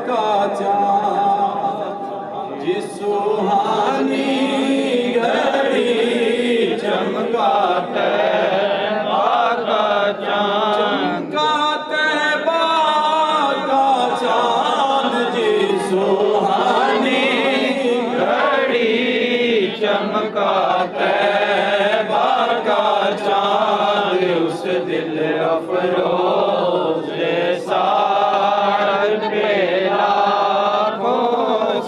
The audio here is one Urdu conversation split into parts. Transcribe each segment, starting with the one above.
کا چاند جس سوہانی گھڑی چمکا طیبہ کا چاند چمکا طیبہ کا چاند جس سوہانی گھڑی چمکا طیبہ کا چاند اس دل افروز ساعت پہ لاکھوں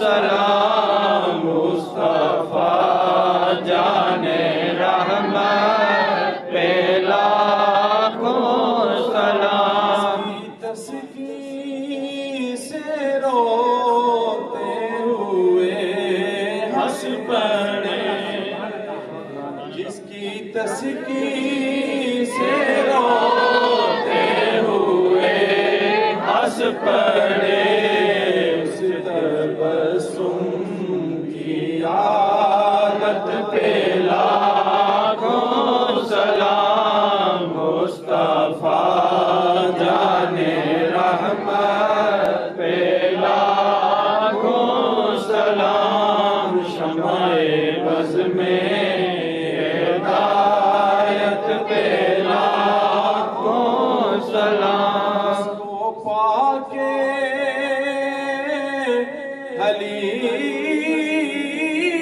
سلام مصطفیٰ جان رحمت پہ لاکھوں سلام تسکین سے روتے ہوئے ہنس پڑے جس کی تسکین سے روتے ہوئے ہنس پڑے اس تبسم کی عادت پہ لاکھوں سلام مصطفیٰ جان رحمت پہ لاکھوں سلام شمع بز میں ہدایت پہ لاکھوں سلام کو پاکے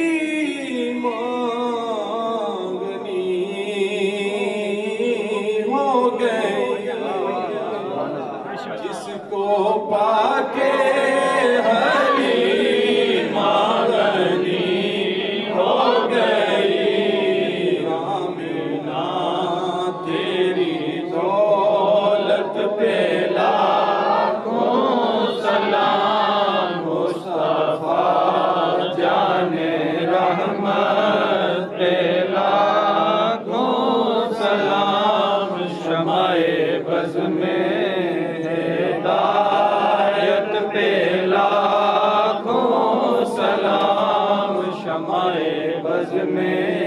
حلیم مانگنی ہو گئی جس کو پاکے حلیم مانگنی ہو گئی آمینہ تیری دولت پہ لاکھوں سلام مصطفیٰ جان رحمت پہ لاکھوں سلام شمع بز میں ہدایت پہ لاکھوں سلام شمع بز میں